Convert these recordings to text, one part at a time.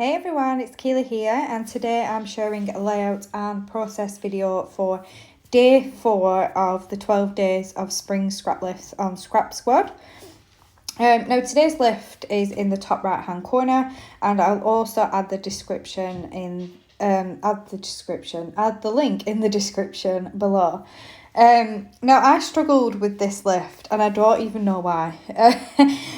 Hey everyone, it's Keela here, and today I'm sharing a layout and process video for day 4 of the 12 Days of Spring Scraplifts on Scrap Squad. Now today's lift is in the top right hand corner, and I'll also add the link in the description below. Now I struggled with this lift and I don't even know why,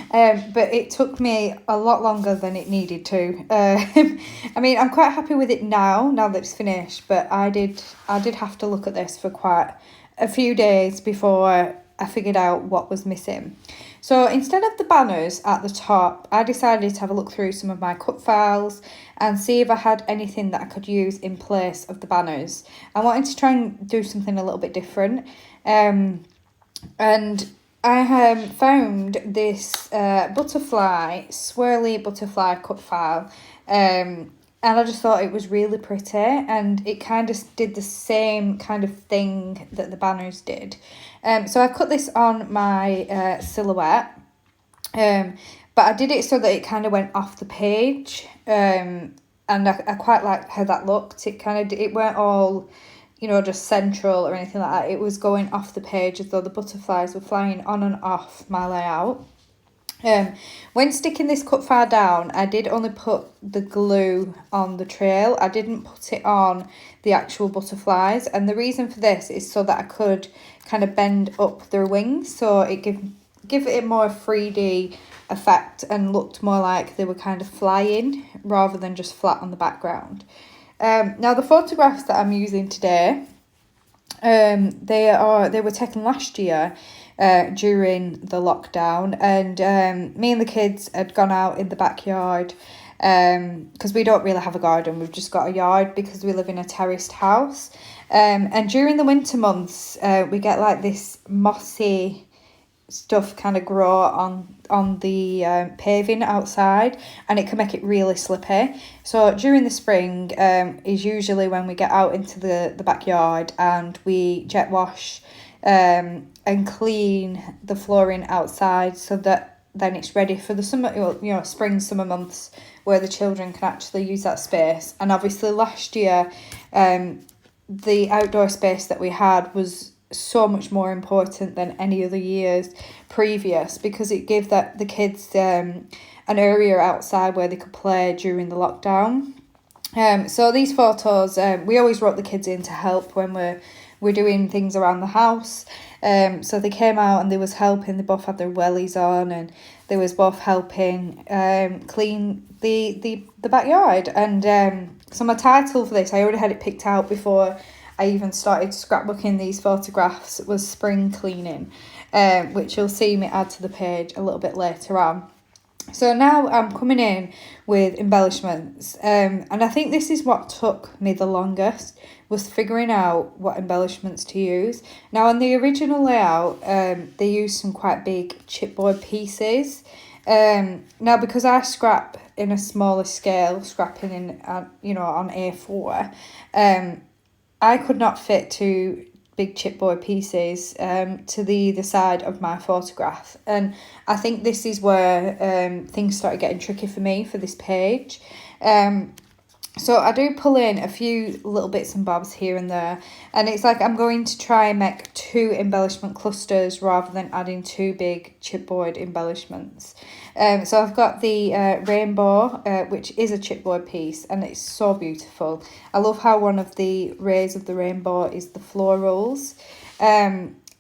but it took me a lot longer than it needed to. I mean, I'm quite happy with it now that it's finished, but I did have to look at this for quite a few days before I figured out what was missing. So instead of the banners at the top, I decided to have a look through some of my cut files and see if I had anything that I could use in place of the banners. I wanted to try and do something a little bit different. And I found this swirly butterfly cut file. And I just thought it was really pretty, and it kind of did the same kind of thing that the banners did. So I cut this on my silhouette, but I did it so that it kind of went off the page, and I quite liked how that looked. It weren't all, just central or anything like that. It was going off the page as though the butterflies were flying on and off my layout. When sticking this cut file down, I did only put the glue on the trail. I didn't put it on the actual butterflies, and the reason for this is so that I could kind of bend up their wings, so it give it a more 3D effect and looked more like they were kind of flying rather than just flat on the background. Now the photographs that I'm using today, they were taken last year during the lockdown, and me and the kids had gone out in the backyard because we don't really have a garden. We've just got a yard because we live in a terraced house, and during the winter months we get like this mossy stuff kind of grow on the paving outside, and it can make it really slippy. So during the spring is usually when we get out into the backyard and we jet wash and clean the flooring outside, so that then it's ready for the summer, spring, summer months, where the children can actually use that space. And obviously last year the outdoor space that we had was so much more important than any other years previous, because it gave the kids an area outside where they could play during the lockdown. So these photos, we always wrote the kids in to help when we're doing things around the house. So they came out and they was helping. They both had their wellies on, and they was both helping clean the backyard. And so my title for this, I already had it picked out before I even started scrapbooking these photographs, was Spring Cleaning, which you'll see me add to the page a little bit later on. So now I'm coming in with embellishments, and I think this is what took me the longest, was figuring out what embellishments to use. Now on the original layout, they used some quite big chipboard pieces. Now because I scrap in a smaller scale, scrapping in on A4, I could not fit two big chipboard pieces to the side of my photograph, and I think this is where things started getting tricky for me for this page. So I do pull in a few little bits and bobs here and there, and it's like I'm going to try and make 2 embellishment clusters rather than adding 2 big chipboard embellishments. So I've got the rainbow, which is a chipboard piece, and it's so beautiful. I love how one of the rays of the rainbow is the florals.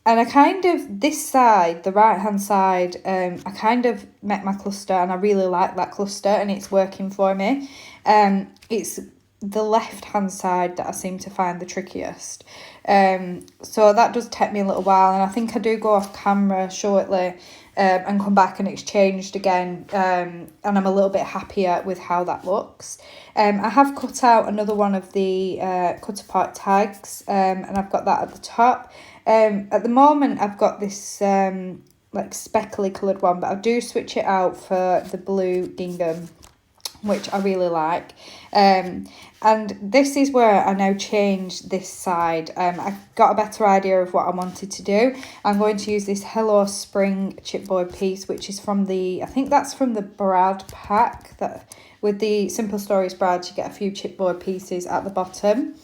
And I kind of, this side, the right hand side, I kind of met my cluster, and I really like that cluster, and it's working for me. It's the left hand side that I seem to find the trickiest. So that does take me a little while, and I think I do go off camera shortly and come back and it's changed again, and I'm a little bit happier with how that looks. I have cut out another one of the cut apart tags, and I've got that at the top. At the moment I've got this like speckly coloured one, but I do switch it out for the blue gingham which I really like. And this is where I now change this side. I got a better idea of what I wanted to do. I'm going to use this Hello Spring chipboard piece, which is from I think that's from the Brad pack. That with the Simple Stories Brad, you get a few chipboard pieces at the bottom.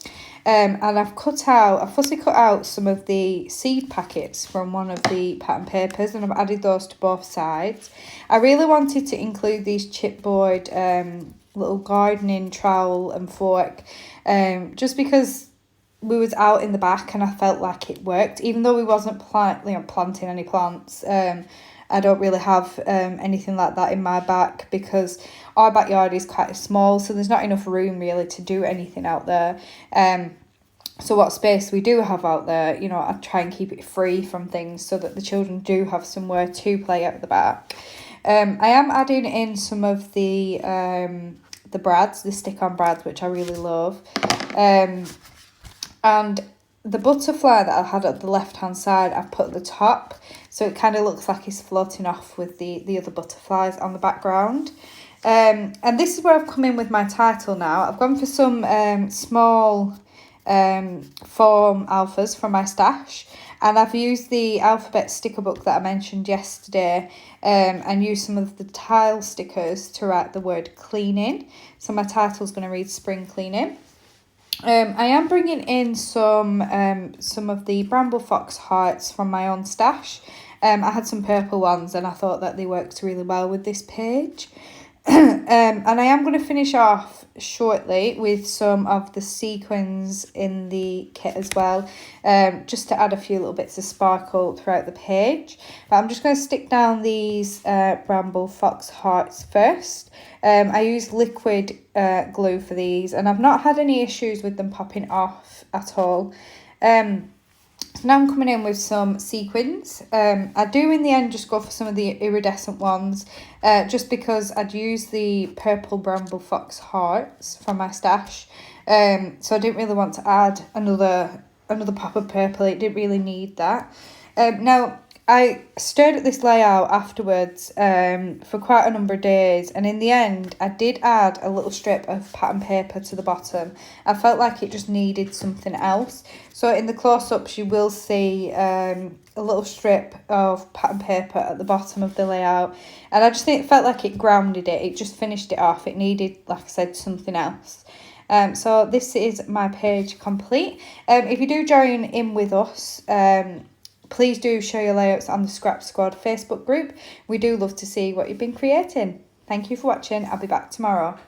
And I've fussy cut out some of the seed packets from one of the pattern papers, and I've added those to both sides. I really wanted to include these chipboard little gardening trowel and fork, just because we was out in the back and I felt like it worked, even though we wasn't planting any plants. I don't really have anything like that in my back because our backyard is quite small, so there's not enough room really to do anything out there. So what space we do have out there, you know, I try and keep it free from things so that the children do have somewhere to play at the back. I am adding in some of the brads, the stick-on brads, which I really love. And the butterfly that I had at the left-hand side, I've put at the top, so it kind of looks like it's floating off with the other butterflies on the background. And this is where I've come in with my title now. I've gone for some small foam alphas from my stash, and I've used the alphabet sticker book that I mentioned yesterday, and used some of the tile stickers to write the word cleaning. So my title's going to read Spring Cleaning. I am bringing in some of the Bramble Fox hearts from my own stash. I had some purple ones and I thought that they worked really well with this page. And I am going to finish off shortly with some of the sequins in the kit as well, just to add a few little bits of sparkle throughout the page. But I'm just going to stick down these Bramble Fox hearts first. I use liquid glue for these, and I've not had any issues with them popping off at all. So now I'm coming in with some sequins. I do in the end just go for some of the iridescent ones, just because I'd used the purple Bramble Fox hearts from my stash. So I didn't really want to add another pop of purple. It didn't really need that. Now, I stared at this layout afterwards for quite a number of days, and in the end I did add a little strip of pattern paper to the bottom. I felt like it just needed something else. So in the close-ups you will see a little strip of pattern paper at the bottom of the layout, and I just think it felt like it grounded it. It just finished it off. It needed, like I said, something else. So this is my page complete. If you do join in with us, please do share your layouts on the Scrap Squad Facebook group. We do love to see what you've been creating. Thank you for watching. I'll be back tomorrow.